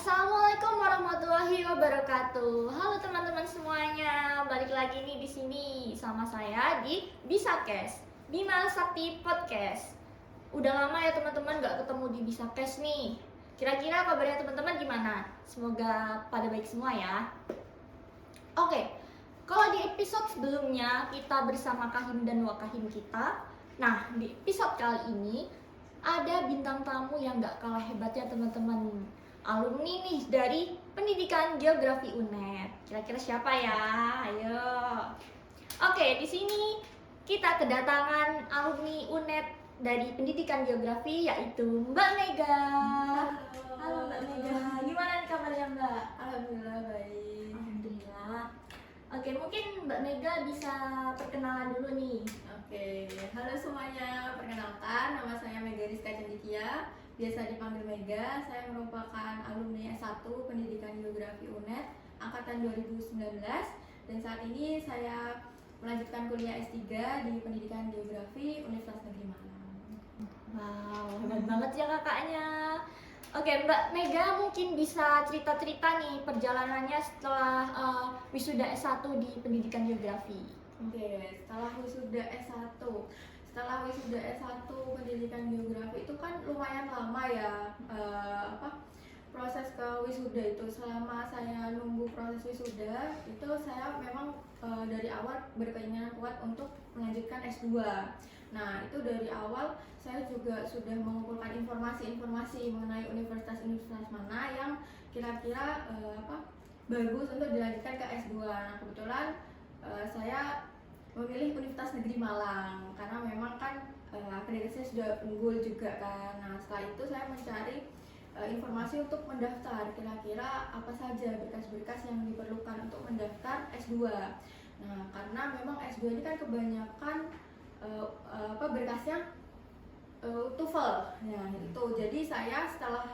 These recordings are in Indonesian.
Assalamualaikum warahmatullahi wabarakatuh. Halo teman-teman semuanya, balik lagi nih di sini sama saya di Bisakes, Bima Sakti Podcast. Udah lama ya teman-teman gak ketemu di Bisakes nih. Kira-kira kabarnya teman-teman gimana? Semoga pada baik semua ya. Oke, kalau di episode sebelumnya kita bersama Kahim dan Wakahim kita. Nah, di episode kali ini ada bintang tamu yang gak kalah hebatnya teman-teman. Alumni nih dari Pendidikan Geografi UNED. Kira-kira siapa ya? Ayo. Oke, di sini kita kedatangan alumni UNED dari Pendidikan Geografi yaitu Mbak Mega. Halo Mbak Mega. Gimana nih kabarnya Mbak? Alhamdulillah baik. Alhamdulillah. Oke, mungkin Mbak Mega bisa perkenalan dulu nih. Oke, halo semuanya. Perkenalkan, nama saya Mega Rizka Cendikia, biasa dipanggil Mega. Saya merupakan alumni S1 Pendidikan Geografi UNED angkatan 2019 dan saat ini saya melanjutkan kuliah S3 di Pendidikan Geografi Universitas Negeri Malang. Wow, hebat banget ya kakaknya. Oke, Mbak Mega mungkin bisa cerita-cerita nih perjalanannya setelah wisuda S1 di Pendidikan Geografi. Oke, setelah wisuda S1 Pendidikan Geografi itu kan lumayan lama ya, proses ke wisuda itu. Selama saya nunggu proses wisuda itu saya memang dari awal berkeinginan kuat untuk melanjutkan S2. Nah, itu dari awal saya juga sudah mengumpulkan informasi-informasi mengenai universitas-universitas mana yang kira-kira bagus untuk dilanjutkan ke S2. Nah, kebetulan saya memilih Universitas Negeri Malang karena memang kan akreditasinya sudah unggul juga kan. Nah, setelah itu saya mencari informasi untuk mendaftar, kira-kira apa saja berkas-berkas yang diperlukan untuk mendaftar S2. Nah, karena memang S2 ini kan kebanyakan berkasnya TOEFL. Nah, itu jadi saya setelah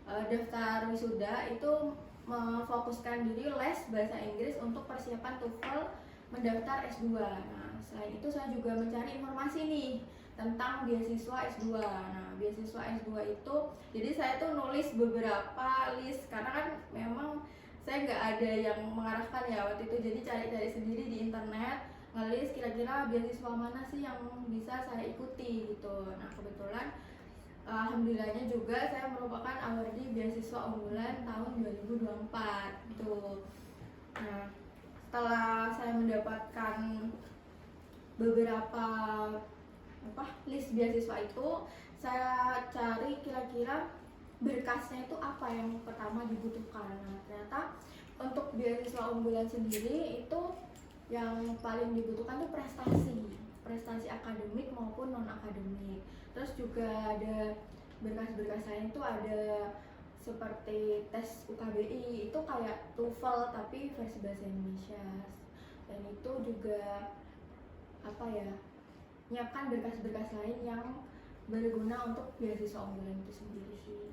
daftar wisuda itu memfokuskan diri les bahasa Inggris untuk persiapan TOEFL mendaftar S2. Nah, selain itu saya juga mencari informasi nih tentang beasiswa S2. Nah, beasiswa S2 itu, jadi saya tuh nulis beberapa list karena kan memang saya nggak ada yang mengarahkan ya waktu itu, jadi cari-cari sendiri di internet, ngelis kira-kira beasiswa mana sih yang bisa saya ikuti gitu. Nah, kebetulan alhamdulillahnya juga saya merupakan awardee beasiswa unggulan tahun 2024 gitu. Nah, setelah saya mendapatkan beberapa list beasiswa itu, saya cari kira-kira berkasnya itu apa yang pertama dibutuhkan. Nah, ternyata untuk beasiswa unggulan sendiri itu yang paling dibutuhkan tuh prestasi akademik maupun non akademik. Terus juga ada berkas-berkas lain tuh ada seperti tes UKBI, itu kayak TOEFL tapi versi bahasa Indonesia. Dan itu juga nyiapkan berkas-berkas lain yang berguna untuk beasiswa unggulan itu sendiri sih.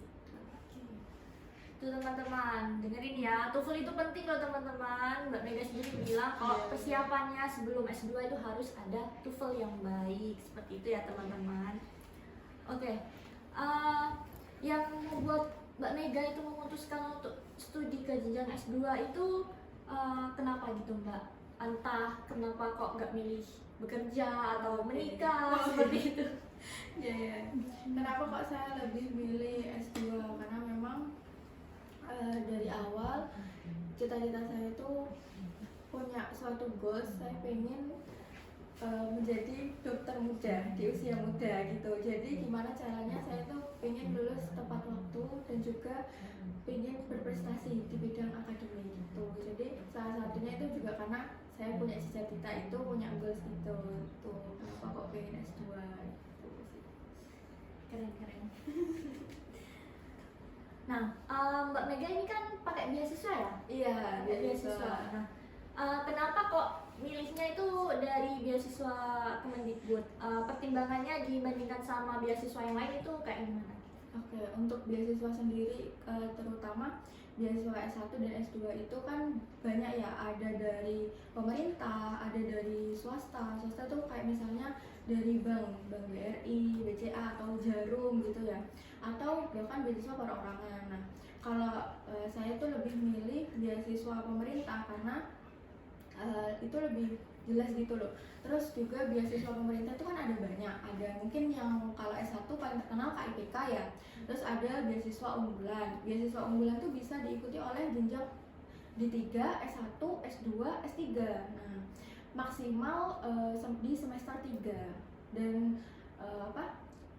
Tuh teman-teman, dengerin ya, TOEFL itu penting loh teman-teman. Mbak Mega sendiri bilang kalau persiapannya sebelum S2 itu harus ada TOEFL yang baik. Seperti itu ya teman-teman. Oke, yang membuat Mbak Mega itu memutuskan untuk studi ke jenjang S2 itu kenapa gitu Mbak? Entah kenapa kok nggak milih bekerja atau menikah seperti itu. Ya. Kenapa kok saya lebih milih S2? Karena memang dari awal cita-cita saya itu punya suatu goals, saya pengen menjadi dokter muda di usia muda gitu. Jadi gimana caranya saya tuh pengen lulus tepat waktu dan juga pengen berprestasi di bidang akademik gitu. Jadi salah satunya itu juga karena saya punya cita-cita itu, punya goals gitu. Tuh kenapa kok pengen S2 gitu sih. Keren. Nah, Mbak Mega ini kan pakai beasiswa ya? Iya, beasiswa. Nah, kenapa kok milihnya itu dari beasiswa Kemendikbud? Pertimbangannya dibandingkan sama beasiswa yang lain itu kayak gimana? Oke, untuk beasiswa sendiri terutama beasiswa S1 dan S2 itu kan banyak ya, ada dari pemerintah, ada dari swasta. Swasta tuh kayak misalnya dari bank BRI, BCA atau Jarum gitu ya. Atau bahkan beasiswa perorangan. Nah, kalau beasiswa pemerintah karena itu lebih jelas gitu loh. Terus juga beasiswa pemerintah itu kan ada banyak, ada mungkin yang kalau S1 paling terkenal KIPK ya. Terus ada beasiswa unggulan. Beasiswa unggulan tuh bisa diikuti oleh jenjang D3, S1, S2, S3. Nah, maksimal di semester 3. Dan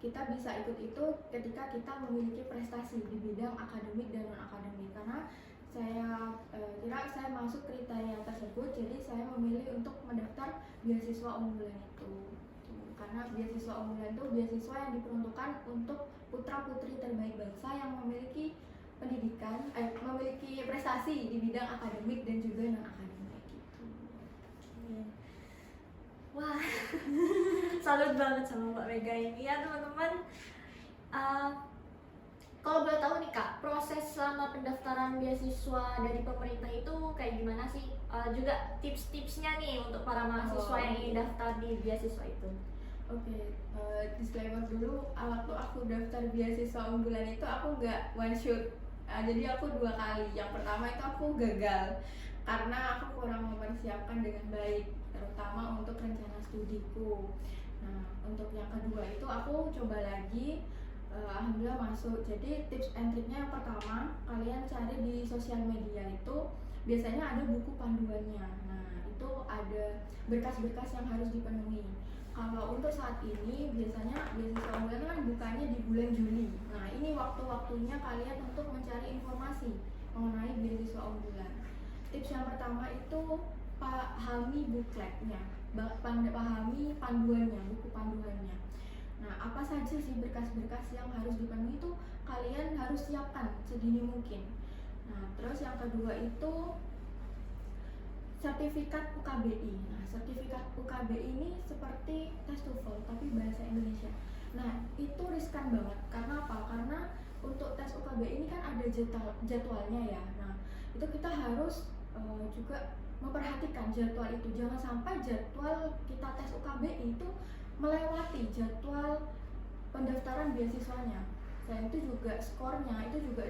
kita bisa ikut itu ketika kita memiliki prestasi di bidang akademik dan non akademik. Karena saya kira saya masuk kriteria tersebut, jadi saya memilih untuk mendaftar beasiswa unggulan itu. Karena beasiswa unggulan itu beasiswa yang diperuntukkan untuk putra putri terbaik bangsa yang memiliki pendidikan, memiliki prestasi di bidang akademik dan juga non akademik gitu. Wah, salut banget sama Mbak Mega ini ya teman-teman. Kalau boleh tahu nih Kak, proses selama pendaftaran beasiswa dari pemerintah itu kayak gimana sih? Juga tips-tipsnya nih untuk para mahasiswa yang ingin daftar di beasiswa itu. Oke, disclaimer dulu, waktu aku daftar beasiswa unggulan itu aku nggak one shot, jadi aku 2 kali. Yang pertama itu aku gagal karena aku kurang mempersiapkan dengan baik, terutama untuk rencana studiku. Nah, untuk yang kedua itu aku coba lagi, alhamdulillah masuk. Jadi tips and triknya yang pertama, kalian cari di sosial media itu biasanya ada buku panduannya. Nah, itu ada berkas-berkas yang harus dipenuhi. Kalau untuk saat ini biasanya beasiswa unggulan kan bukanya di bulan Juni. Nah, ini waktu-waktunya kalian untuk mencari informasi mengenai beasiswa unggulan. Tips yang pertama itu pahami bukletnya, pahami panduannya, buku panduannya. Nah, apa saja sih berkas-berkas yang harus dipenuhi itu kalian harus siapkan sedini mungkin. Nah, terus yang kedua itu sertifikat UKBI. Nah, sertifikat UKBI ini seperti tes TOEFL tapi bahasa Indonesia. Nah, itu riskan banget. Karena apa? Karena untuk tes UKBI ini kan ada jadwalnya ya. Nah, itu kita harus juga memperhatikan jadwal itu. Jangan sampai jadwal kita tes UKBI itu melewati jadwal pendaftaran beasiswanya. Selain itu juga skornya itu juga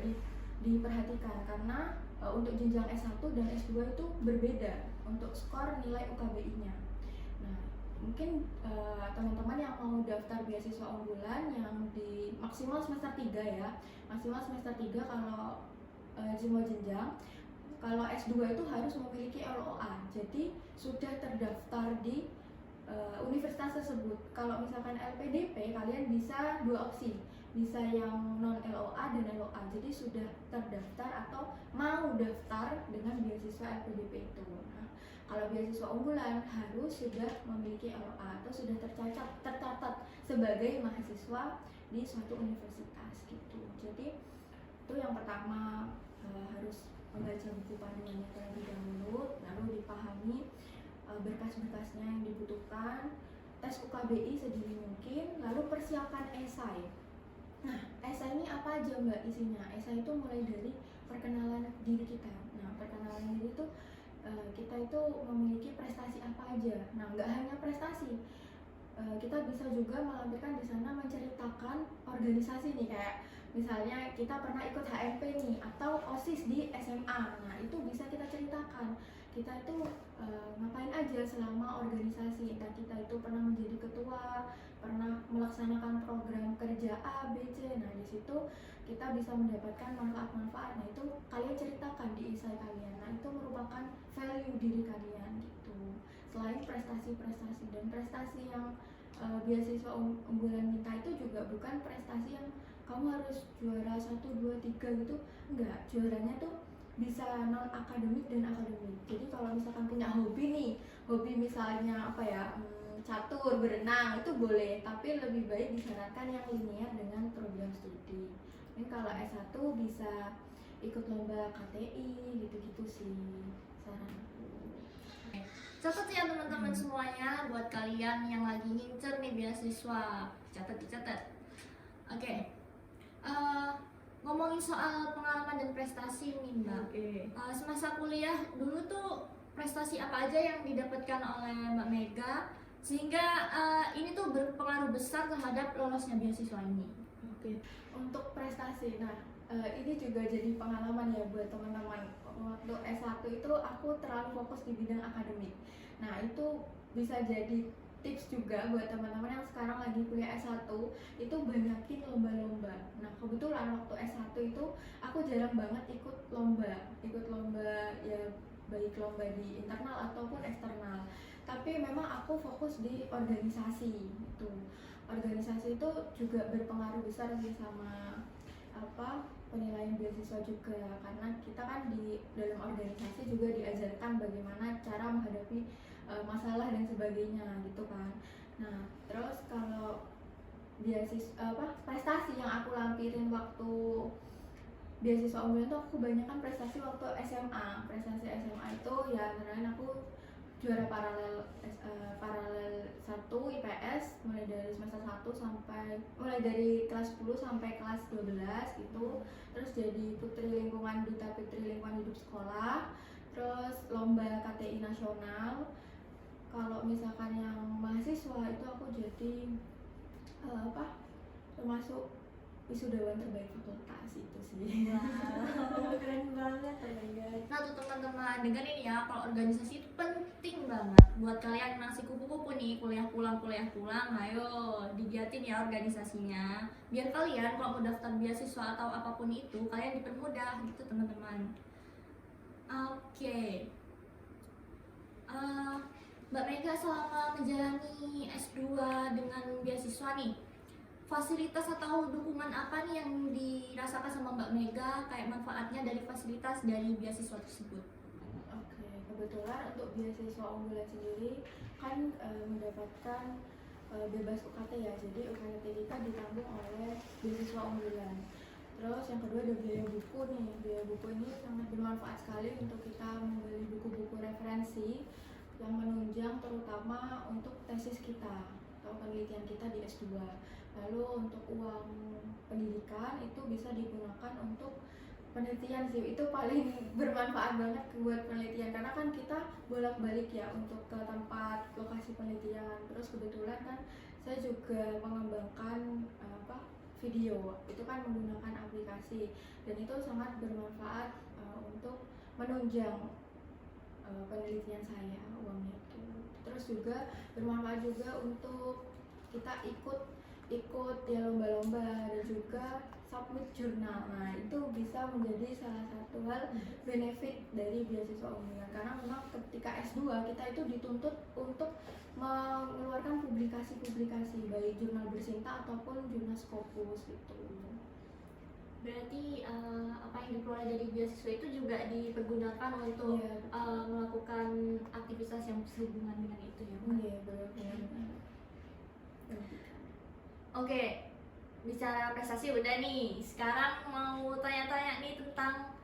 diperhatikan karena untuk jenjang S1 dan S2 itu berbeda untuk skor nilai UKBI-nya. Nah, mungkin teman-teman yang mau daftar beasiswa unggulan yang di maksimal semester 3 ya. Maksimal semester 3 kalau semua jenjang. Kalau S2 itu harus memiliki LOA. Jadi sudah terdaftar di universitas tersebut. Kalau misalkan LPDP kalian bisa 2 opsi. Bisa yang non LOA dan LOA, jadi sudah terdaftar atau mau daftar dengan beasiswa LPDP itu. Nah, kalau beasiswa unggulan harus sudah memiliki LOA atau sudah tercatat sebagai mahasiswa di suatu universitas gitu. Jadi itu yang pertama, harus membaca buku panduannya terlebih dahulu, lalu dipahami berkas-berkasnya yang dibutuhkan, tes UKBI sedini mungkin, lalu persiapan esai. Nah, esai ini apa aja Mbak isinya? Esai itu mulai dari perkenalan diri kita. Nah, perkenalan diri itu kita itu memiliki prestasi apa aja. Nah, nggak hanya prestasi, kita bisa juga melampirkan di sana menceritakan organisasi nih, kayak misalnya kita pernah ikut HMP nih atau OSIS di SMA. Nah, itu bisa kita ceritakan. Kita itu ngapain aja selama organisasi. Entah kita itu pernah menjadi ketua, pernah melaksanakan program kerja A, B, C. Nah, di situ kita bisa mendapatkan manfaat-manfaat. Nah, itu kalian ceritakan di esai kalian. Nah, itu merupakan value diri kalian gitu. Selain prestasi-prestasi, dan prestasi yang beasiswa unggulan minta itu juga bukan prestasi yang kamu harus juara 1, 2, 3 gitu. Enggak, juaranya tuh bisa non akademik dan akademik. Jadi kalau misalkan punya hobi nih, hobi misalnya apa ya, catur, berenang, itu boleh, tapi lebih baik disarankan yang linear dengan program studi. Ini kalau S1 bisa ikut lomba KTI gitu-gitu sih saranku. Catat ya teman-teman semuanya, buat kalian yang lagi ngincer nih beasiswa, dicatat. Oke. Ngomongin soal pengalaman dan prestasi nih Mbak. Semasa kuliah dulu tuh prestasi apa aja yang didapatkan oleh Mbak Mega sehingga ini tuh berpengaruh besar terhadap lolosnya beasiswa ini? Untuk prestasi, nah ini juga jadi pengalaman ya buat teman-teman. waktu S1 itu aku terlalu fokus di bidang akademik. Nah itu bisa jadi tips juga buat teman-teman yang sekarang lagi kuliah S1, itu banyakin lomba-lomba. Nah kebetulan waktu S1 itu aku jarang banget ikut lomba ya, baik lomba di internal ataupun eksternal. Tapi memang aku fokus di organisasi itu. Organisasi itu juga berpengaruh besar sih sama penilaian beasiswa juga, karena kita kan di dalam organisasi juga diajarkan bagaimana cara menghadapi masalah dan sebagainya gitu kan. Nah terus kalau prestasi yang aku lampirin waktu beasiswa unggulan tuh, aku kebanyakan prestasi waktu SMA. Prestasi SMA itu ya beneran aku juara paralel 1 IPS mulai dari kelas 10 sampai kelas 12 gitu. Terus jadi duta putri lingkungan hidup sekolah, terus lomba KTI nasional. Kalau misalkan yang mahasiswa itu aku jadi termasuk wisudawan terbaik fakultas itu sih. Wow, keren banget, oh my god. Nah tuh teman-teman, dengerin ya, kalau organisasi itu penting banget buat kalian yang masih kupu-kupu nih, kuliah pulang, ayo digiatin ya organisasinya, biar kalian kalau mau daftar beasiswa atau apapun itu, kalian dipermudah gitu teman-teman. Oke. Mbak Mega selama menjalani S2 dengan beasiswa nih, fasilitas atau dukungan apa nih yang dirasakan sama Mbak Mega, kayak manfaatnya dari fasilitas dari beasiswa tersebut? Oke, kebetulan untuk beasiswa unggulan sendiri kan mendapatkan bebas UKT ya, jadi UKT kita ditanggung oleh beasiswa unggulan. Terus yang kedua ada biaya buku nih, biaya buku ini sangat bermanfaat sekali untuk kita membeli buku-buku referensi yang menunjang terutama untuk tesis kita atau penelitian kita di S2. Lalu untuk uang pendidikan itu bisa digunakan untuk penelitian sih, itu paling bermanfaat banget buat penelitian, karena kan kita bolak-balik ya untuk ke tempat lokasi penelitian. Terus kebetulan kan saya juga mengembangkan video, itu kan menggunakan aplikasi, dan itu sangat bermanfaat untuk menunjang penelitian saya uangnya itu. Terus juga bermanfaat juga untuk kita ikut ya lomba-lomba dan juga submit jurnal. Nah itu bisa menjadi salah satu hal benefit dari beasiswa unggulan, karena memang ketika S2 kita itu dituntut untuk mengeluarkan publikasi baik jurnal bersinta ataupun jurnal Scopus gitu. Berarti apa yang diperoleh dari beasiswa itu juga dipergunakan untuk melakukan aktivitas yang berhubungan dengan itu ya, Mbak? Iya, benar. Oke, bicara prestasi udah nih. Sekarang mau tanya-tanya nih tentang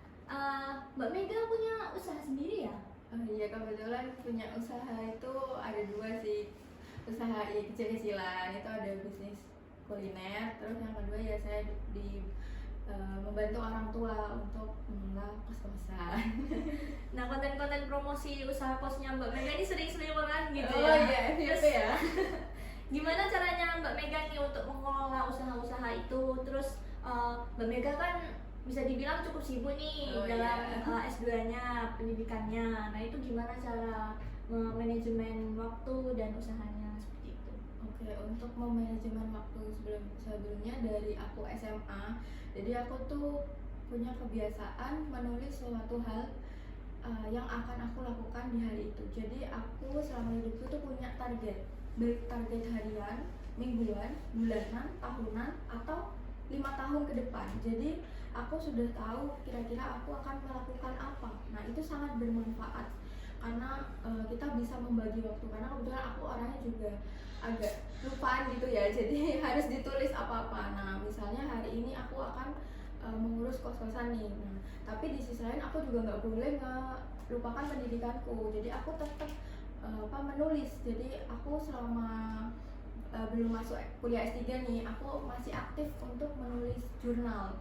Mbak Mega punya usaha sendiri ya? Oh iya, kebetulan punya usaha itu ada 2 sih. Usaha ya kecil-kecilan, itu ada bisnis kuliner. Terus yang kedua ya saya membantu orang tua untuk mengelola kos-kosan. Nah, konten-konten promosi usaha kosnya Mbak Mega ini sering-sering banget gitu Oh ya? iya, Terus, gitu ya. gimana caranya Mbak Mega nih untuk mengelola usaha-usaha itu? Terus Mbak Mega kan bisa dibilang cukup sibuk nih dalam S2-nya, pendidikannya. Nah itu gimana cara manajemen waktu dan usahanya seperti itu? Oke, untuk memanajemen waktu sebelumnya dari aku SMA, jadi aku tuh punya kebiasaan menulis suatu hal yang akan aku lakukan di hari itu. Jadi aku selama hidupku tuh punya target, baik target harian, mingguan, bulanan, tahunan, atau 5 tahun ke depan. Jadi aku sudah tahu kira-kira aku akan melakukan apa. Nah itu sangat bermanfaat karena kita bisa membagi waktu, karena kebetulan aku orangnya juga agak lupaan gitu ya, jadi harus ditulis apa-apa. Nah misalnya hari ini aku akan mengurus kos-kosan nih, nah, tapi di sisi lain aku juga nggak boleh lupakan pendidikanku, jadi aku tetap menulis. Jadi aku selama belum masuk kuliah S3 nih, aku masih aktif untuk menulis jurnal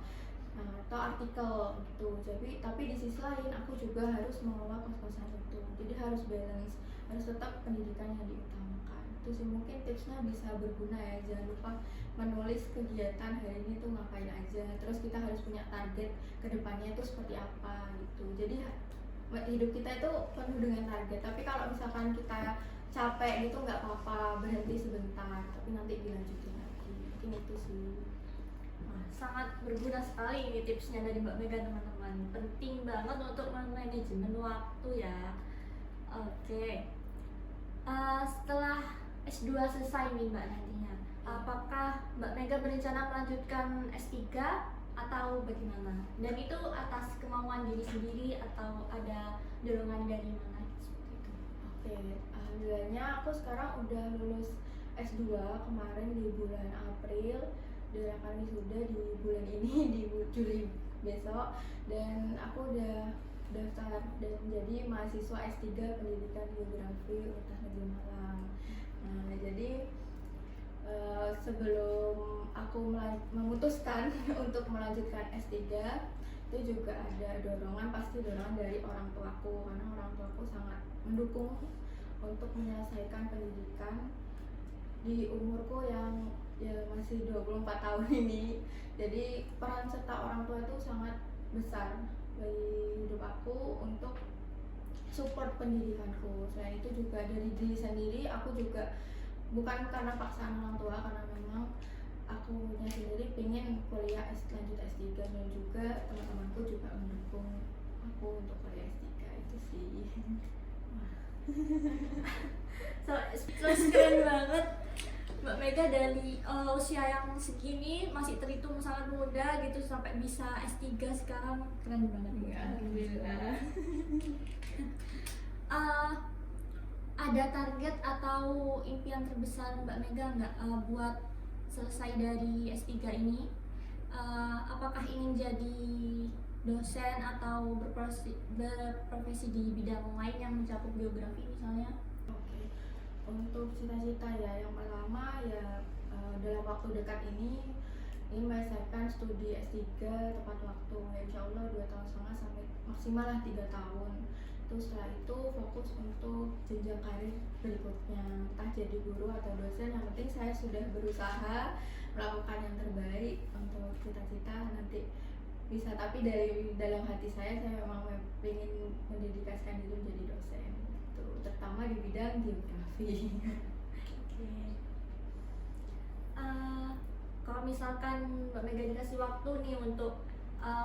atau artikel gitu. Jadi tapi di sisi lain aku juga harus mengelola kos-kosan itu, jadi harus balance harus tetap pendidikan yang diutamakan. Itu sih mungkin tipsnya bisa berguna ya. Jangan lupa menulis kegiatan hari ini tuh ngapain aja, terus kita harus punya target kedepannya itu seperti apa gitu. Jadi hidup kita itu penuh dengan target, tapi kalau misalkan kita capek gitu nggak apa-apa, berhenti sebentar tapi nanti dilanjutin lagi. Mungkin itu sih. Sangat berguna sekali ini tipsnya dari Mbak Mega teman-teman. Penting banget untuk manajemen waktu ya. Oke. Setelah S2 selesai nih Mbak nantinya, apakah Mbak Mega berencana melanjutkan S3 atau bagaimana? Dan itu atas kemauan diri sendiri atau ada dorongan dari mana? Seperti itu. Oke, alhamdulillahnya aku sekarang udah lulus S2 kemarin di bulan April, dan akan wisuda di bulan ini di Juli besok, dan aku udah daftar dan jadi mahasiswa S3 Pendidikan Geografi Universitas Negeri Malang. Nah, jadi sebelum aku memutuskan untuk melanjutkan S3 itu juga ada pasti dorongan dari orang tuaku, karena orang tuaku sangat mendukung untuk menyelesaikan pendidikan di umurku yang ya masih 24 tahun ini. Jadi peran serta orang tua itu sangat besar bagi hidup aku untuk support pendidikanku. Selain itu juga dari diri sendiri, aku juga bukan karena paksaan orang tua, karena memang aku sendiri pengen kuliah lanjut S3, dan juga teman-temanku juga mendukung aku untuk kuliah S3. Itu sih. Terus keren banget Mbak Mega dari usia yang segini masih terhitung sangat muda gitu sampai bisa S3 sekarang, keren banget. Alhamdulillah. Ada target atau impian terbesar Mbak Mega nggak buat selesai dari S3 ini? Apakah ingin jadi dosen atau berprofesi di bidang lain yang mencakup geografi misalnya? Oke, untuk cita-cita ya, yang pertama ya dalam waktu dekat ini menyelesaikan studi S3 tepat waktu, ya insya Allah 2,5 tahun sampai maksimal lah 3 tahun. Terus setelah itu fokus untuk jenjang karir berikutnya, entah jadi guru atau dosen, yang penting saya sudah berusaha melakukan yang terbaik untuk cita-cita nanti bisa. Tapi dari dalam hati saya memang ingin mendedikasikan diri menjadi dosen gitu, terutama di bidang geografi. Kalau misalkan Mbak Mega dikasih waktu nih untuk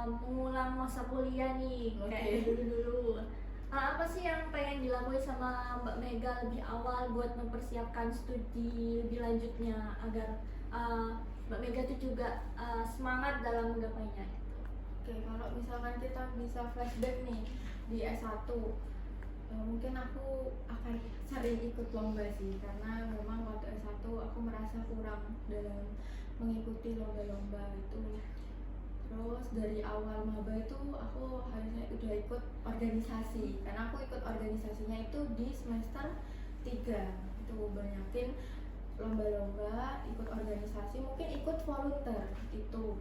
mengulang masa kuliah nih, kayak dulu-dulu, apa sih yang pengen dilakuin sama Mbak Mega lebih awal buat mempersiapkan studi lebih lanjutnya agar Mbak Mega tuh juga semangat dalam menggapainya gitu. Oke, kalau misalkan kita bisa flashback nih di S1, mungkin aku akan sering ikut lomba sih, karena memang waktu S1 aku merasa kurang dalam mengikuti lomba-lomba itu. Terus dari awal maba itu aku harusnya udah ikut organisasi, karena aku ikut organisasinya itu di semester 3. Itu banyakin lomba-lomba, ikut organisasi, mungkin ikut volunteer. Itu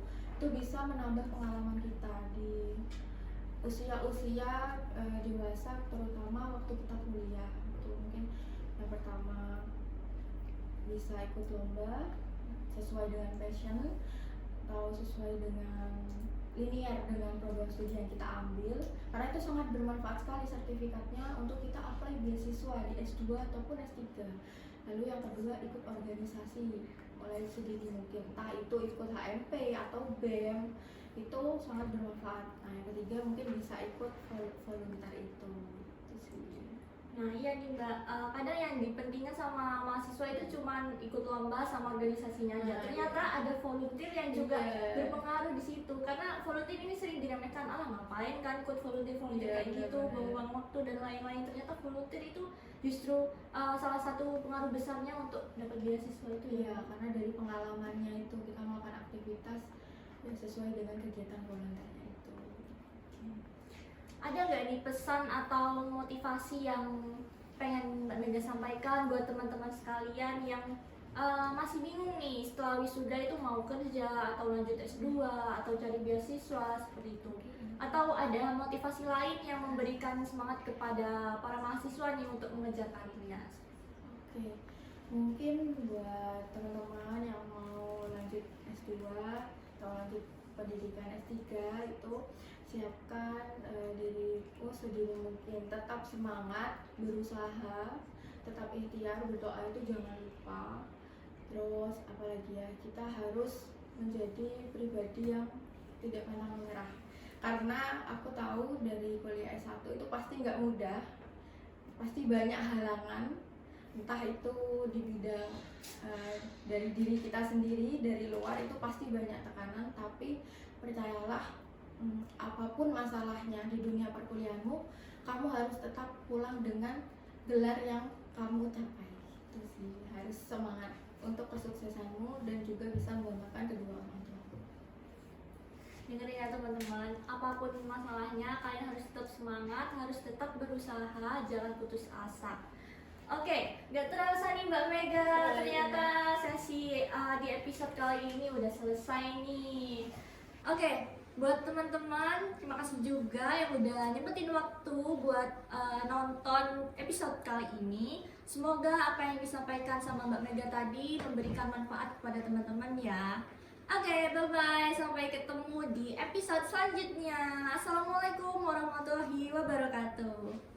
bisa menambah pengalaman kita di usia-usia dewasa, terutama waktu kita kuliah. Itu mungkin yang pertama, bisa ikut lomba sesuai dengan passion atau sesuai dengan linear dengan program studi yang kita ambil, karena itu sangat bermanfaat sekali sertifikatnya untuk kita apply beasiswa di S2 ataupun S3. Lalu yang kedua, ikut organisasi mulai sedini mungkin, entah itu ikut HMP atau BEM, itu sangat bermanfaat. Nah, yang ketiga mungkin bisa ikut volunteer itu sih. Nah iya nih Mbak, kadang yang dipentingkan sama mahasiswa itu cuma ikut lomba sama organisasinya aja. Ternyata ada volunteer yang juga berpengaruh di situ. Karena volunteer ini sering diremehkan, ngapain kan ikut volunteer kayak gitu, buang waktu dan lain-lain. Ternyata volunteer itu justru salah satu pengaruh besarnya untuk dapat beasiswa itu ya. Karena dari pengalamannya itu kita melakukan aktivitas yang sesuai dengan kegiatan volunteernya itu. Ada nggak nih pesan atau motivasi yang pengen Mbak Mega sampaikan buat teman-teman sekalian yang masih bingung nih setelah wisuda itu mau kerja atau lanjut S2 atau cari beasiswa seperti itu? Atau ada motivasi lain yang memberikan semangat kepada para mahasiswa nih untuk mengejar karirnya? Oke, mungkin buat teman-teman yang mau lanjut S2 atau lanjut pendidikan S3 itu siapkan diriku sedini mungkin, tetap semangat, berusaha, tetap ikhtiar, berdoa itu jangan lupa. Terus apalagi ya, kita harus menjadi pribadi yang tidak pantang menyerah, karena aku tahu dari kuliah S1 itu pasti nggak mudah, pasti banyak halangan, entah itu di bidang dari diri kita sendiri, dari luar itu pasti banyak tekanan. Tapi percayalah, apapun masalahnya di dunia perkuliahanmu, kamu harus tetap pulang dengan gelar yang kamu capai. Itu sih, harus semangat untuk kesuksesanmu dan juga bisa membanggakan kedua orang tua. Dengerin ya teman-teman, apapun masalahnya kalian harus tetap semangat, harus tetap berusaha, jangan putus asa. Oke, gak terasa nih Mbak Mega, ternyata sesi di episode kali ini udah selesai nih. Oke, buat teman-teman, terima kasih juga yang udah nyempetin waktu buat nonton episode kali ini. Semoga apa yang disampaikan sama Mbak Mega tadi memberikan manfaat kepada teman-teman ya. Oke, bye-bye. Sampai ketemu di episode selanjutnya. Assalamualaikum warahmatullahi wabarakatuh.